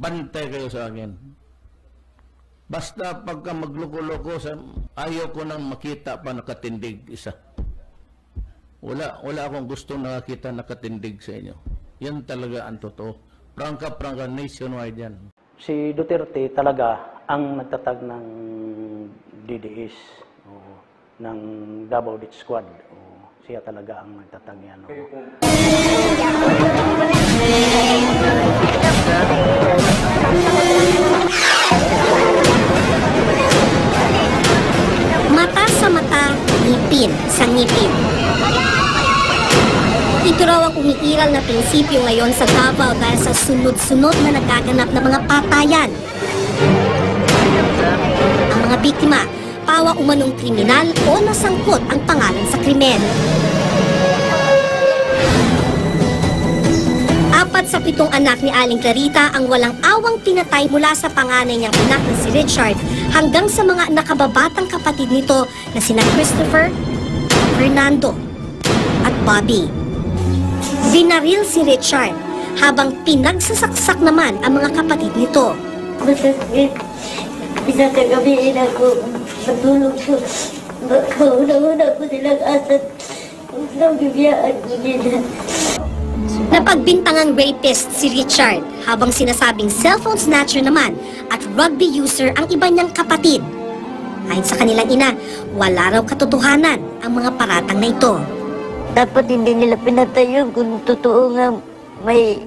bantay kayo sa akin. Basta pagka magloko-loko, ayaw ko nang makita pa nakatindig isa. Wala akong gustong nakakita nakatindig sa inyo. Yan talaga ang totoo. Prangka nationwide yan. Si Duterte talaga ang nagtatag ng DDS, ng Davao Death Squad. Siya talaga ang nagtatag yan. Mata sa mata, ngipin sa ngipin. Ito raw ang umiiral na prinsipyo ngayon sa Davao dahil sa sunod-sunod na nagaganap na mga patayan. Ang mga biktima, pawa umanong kriminal o nasangkot ang pangalan sa krimen. 4 sa 7 anak ni Aling Clarita ang walang awang pinatay mula sa panganay niyang anak na si Richard hanggang sa mga nakababatang kapatid nito na sina Christopher, Fernando at Bobby. Binaril si Richard habang pinagsasaksak naman ang mga kapatid nito. Masakit. Isa kagabihin ako. Matulog ko. Kauna-una ko silang asat. Nabibiyaan ko nila. Napagbintangang rapist si Richard habang sinasabing cellphone snatcher naman at rugby user ang iba niyang kapatid. Ayon sa kanilang ina, wala raw katotohanan ang mga paratang na ito. Dapat hindi nila pinatay yun kung totoo nga may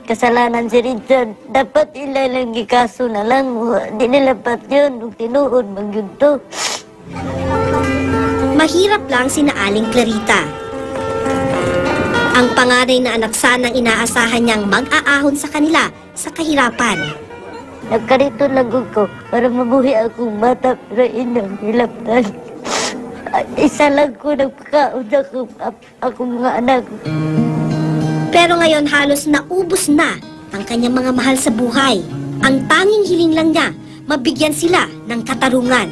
kasalanan si Richard. Dapat ilalang gikaso na lang. Hindi nila pat yun. Kung tinuod, magyunto. Mahirap lang sina Aling Clarita. Ang panganay na anak sanang inaasahan niyang mag-aahon sa kanila sa kahirapan. Nagkarito lang ko para mabuhi akong bata pero inang hilaptan. Isa lang ko nagpakaon akong mga anak. Pero ngayon halos naubos na ang kanyang mga mahal sa buhay. Ang tanging hiling lang niya, mabigyan sila ng katarungan.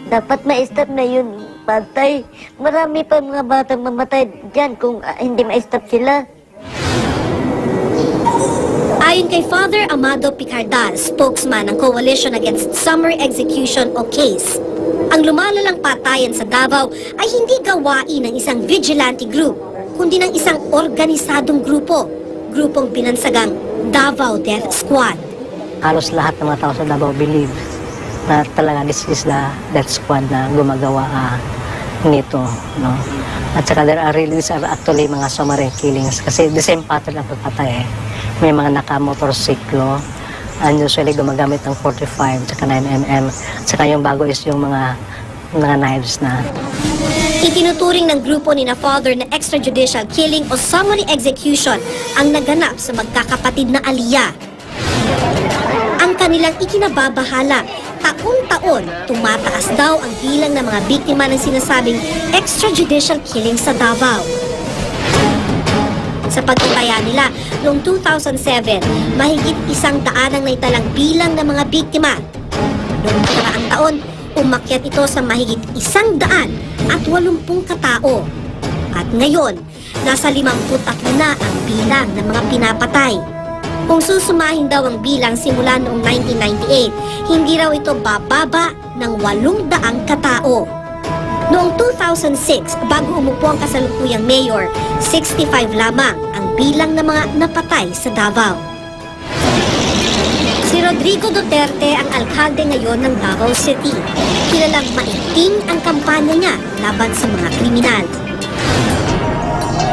Dapat ma-stop na yun, patay. Marami pa mga batang mamatay dyan kung hindi ma-stop sila. Ayon kay Father Amado Picardal, spokesman ng Coalition Against Summary Execution o CASE, ang lumalalang patayan sa Davao ay hindi gawain ng isang vigilante group, kundi ng isang organisadong grupong binansagang Davao Death Squad. Halos lahat ng mga tao sa Davao believe na talaga this is the death squad na gumagawa nito. No? At saka there are really, these are actually mga summary killings kasi the same pattern ng pagpatay. May mga naka-motorsiklo, and usually gumagamit ng 45 at 9mm. At saka yung bago is yung mga knives na. Itinuturing ng grupo ni na Father na extrajudicial killing o summary execution ang naganap sa magkakapatid na Aliyah. Ang kanilang ikinababahala, taon-taon tumataas daw ang bilang ng mga biktima ng sinasabing extrajudicial killing sa Davao. Sa pagtataya nila, noong 2007, mahigit 100 ang naitalang bilang ng mga biktima. Noong nakaraang taon, umakyat ito sa mahigit 180 katao. At ngayon, nasa 53 na ang bilang ng mga pinapatay. Kung susumahin daw ang bilang simula noong 1998, hindi raw ito bababa ng 800 katao. Noong 2006, bago umupo ang kasalukuyang mayor, 65 lamang ang bilang ng mga napatay sa Davao. Si Rodrigo Duterte ang alkalde ngayon ng Davao City. Kilalang maitim ang kampanya niya laban sa mga kriminal.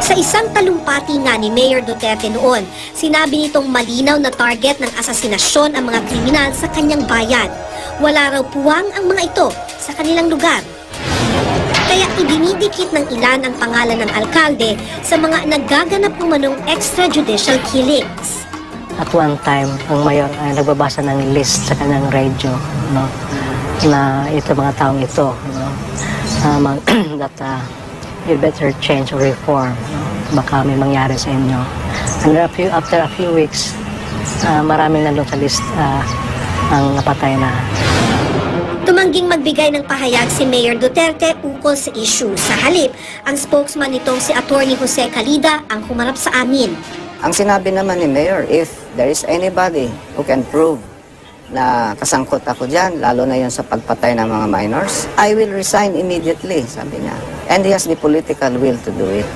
Sa isang talumpati nga ni Mayor Duterte noon, sinabi nitong malinaw na target ng asasinasyon ang mga kriminal sa kanyang bayan. Wala raw puwang ang mga ito sa kanilang lugar. Kaya idinidikit ng ilan ang pangalan ng alkalde sa mga nagaganap umanong extrajudicial killings. At one time, ang mayor ay nagbabasa ng list sa kanyang radio, no, na ito mga taong ito, no, that you better change or reform. No? Baka may mangyari sa inyo. And after a few weeks, maraming nandun sa list ang napatay na. Tumangging magbigay ng pahayag si Mayor Duterte ukol sa issue. Sa halip, ang spokesman nitong si Attorney Jose Calida ang humarap sa amin. Ang sinabi naman ni Mayor, if there is anybody who can prove na kasangkot ako dyan, lalo na yun sa pagpatay ng mga minors, I will resign immediately, sabi niya. And he has the political will to do it.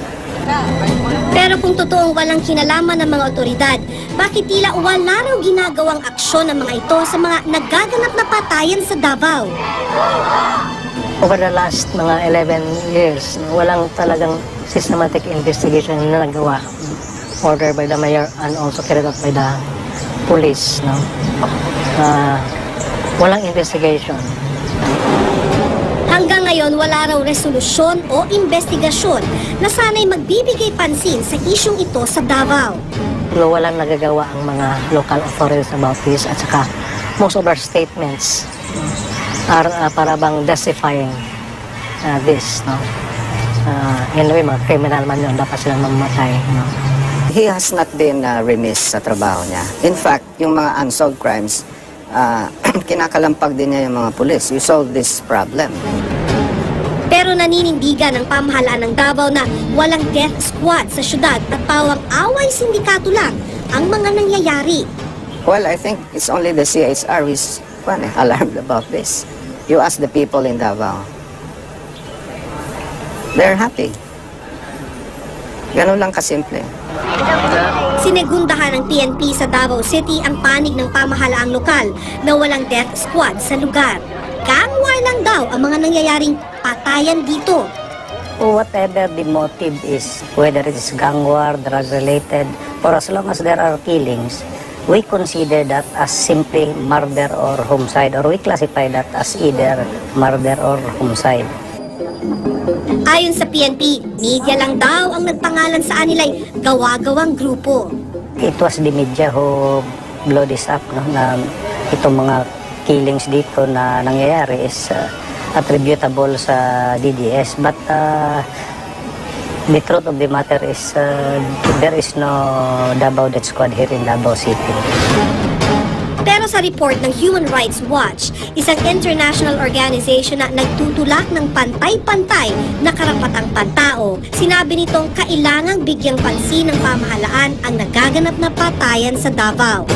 Pero kung totoong walang kinalaman ng mga otoridad, bakit tila wala raw ginagawang aksyon ng mga ito sa mga nagaganap na patayan sa Davao? Over the last mga 11 years, walang talagang systematic investigation na nagawa. Ordered by the mayor and also carried out by the police. No? Walang investigation. Hanggang ngayon, wala raw resolusyon o investigasyon na sana'y magbibigay pansin sa isyong ito sa Davao. Walang nagagawa ang mga local authorities about this at saka most of our statements are para bang justifying this. No? Anyway, mga criminal man yun, dapat silang mamatay. No? He has not been remiss sa trabaho niya. In fact, yung mga unsolved crimes, kinakalampag din niya yung mga pulis. You solve this problem. Pero naninindigan ng pamahalaan ng Davao na walang death squad sa syudad at pawang away sindikato lang ang mga nangyayari. Well, I think it's only the CHR who is alarmed about this. You ask the people in Davao. They're happy. Ganun lang kasimple. Sinegundahan ng PNP sa Davao City ang panig ng pamahalaang lokal na walang death squad sa lugar. Gangwar lang daw ang mga nangyayaring patayan dito. Whatever the motive is, whether it is gang war, drug-related, for as long as there are killings, we consider that as simply murder or homicide, or we classify that as either murder or homicide. Ayon sa PNP, media lang daw ang nagpangalan sa anila'y gawa-gawang grupo. It was the media who blow this up, no, na itong mga killings dito na nangyayari is attributable sa DDS. But the truth of the matter is there is no Davao Death Squad here in Davao City. Pero sa report ng Human Rights Watch, isang international organization na nagtutulak ng pantay-pantay na karapatang pantao, sinabi nitong kailangang bigyang pansin ng pamahalaan ang nagaganap na patayan sa Davao.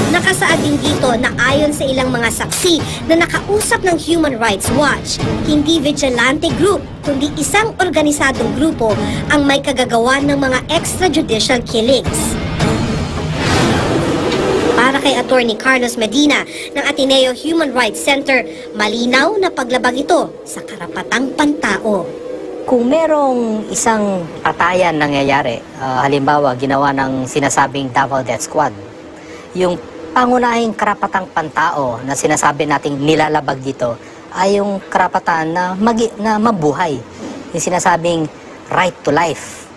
Nakasaad din dito na ayon sa ilang mga saksi na nakausap ng Human Rights Watch, hindi vigilante group, kundi isang organisadong grupo ang may kagagawan ng mga extrajudicial killings. Para kay Attorney Carlos Medina ng Ateneo Human Rights Center, malinaw na paglabag ito sa karapatang pantao. Kung merong isang patayan nangyayari, halimbawa ginawa ng sinasabing Davao Death Squad, yung pangunahing karapatang pantao na sinasabi nating nilalabag dito ay yung karapatan na mabuhay, yung sinasabing right to life.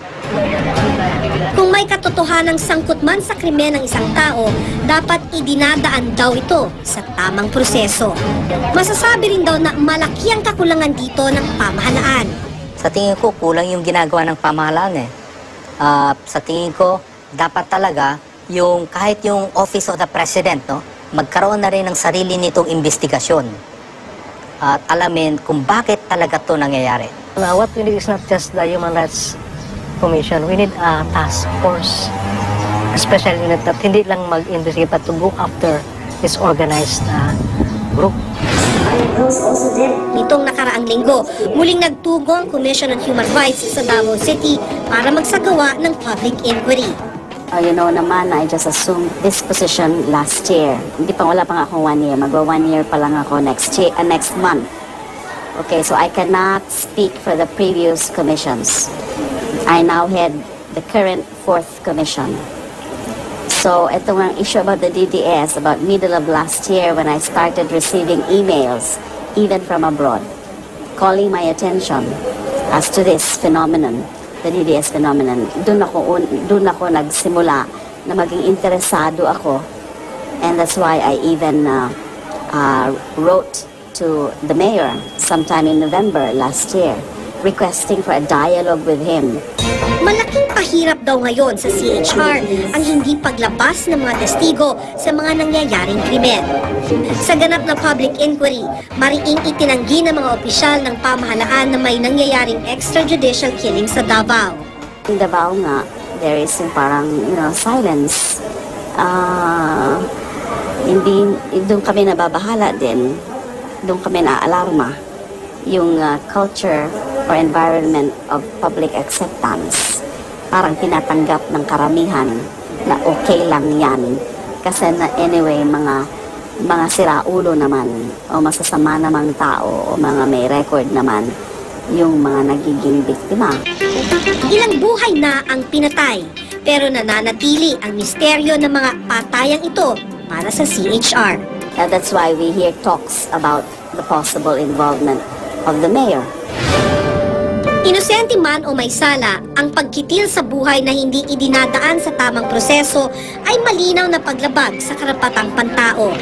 Kung may katotohanang sangkot man sa krimen ng isang tao, dapat idinadaan daw ito sa tamang proseso. Masasabi rin daw na malaki ang kakulangan dito ng pamahalaan. Sa tingin ko, kulang yung ginagawa ng pamahalaan. Sa tingin ko, dapat talaga yung kahit yung Office of the President, no, magkaroon na rin ng sarili nitong investigasyon at alamin kung bakit talaga ito nangyayari. What we need is not just the Human Rights Commission, we need a task force, especially unit that hindi lang mag-investigate but to go after this organized group. Nitong nakaraang linggo, muling nagtugo ang Commission on Human Rights sa Davao City para magsagawa ng public inquiry. You know naman, I just assumed this position last year. Wala pa nga akong 1 year. Magwa 1 year pa lang ako next month. Okay, so I cannot speak for the previous commissions. I now head the current 4th commission. So, ito ang issue about the DDS, about middle of last year when I started receiving emails, even from abroad, calling my attention as to this phenomenon, the DDS phenomenon. Doon ako nagsimula na maging interesado ako, and that's why I even wrote to the mayor sometime in November last year, requesting for a dialogue with him. Malaking pahirap daw ngayon sa CHR ang hindi paglabas ng mga testigo sa mga nangyayaring krimen. Sa ganap na public inquiry, mariing itinanggi ng mga opisyal ng pamahalaan na may nangyayaring extrajudicial killing sa Davao. In Davao nga, there is yung parang, silence. Hindi, doon kami nababahala din, doon kami naaalarma yung culture or environment of public acceptance. Parang tinatanggap ng karamihan na okay lang yan. Kasi anyway, mga siraulo naman o masasama namang tao o mga may record naman yung mga nagiging biktima. Ilang buhay na ang pinatay, pero nananatili ang misteryo ng mga patayang ito para sa CHR. That's why we hear talks about the possible involvement of the mayor. Inosente man o may sala, ang pagkitil sa buhay na hindi idinadaan sa tamang proseso ay malinaw na paglabag sa karapatang pantao.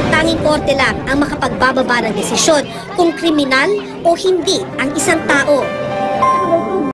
Tanging korte lang ang makapagbababa ng desisyon kung kriminal o hindi ang isang tao.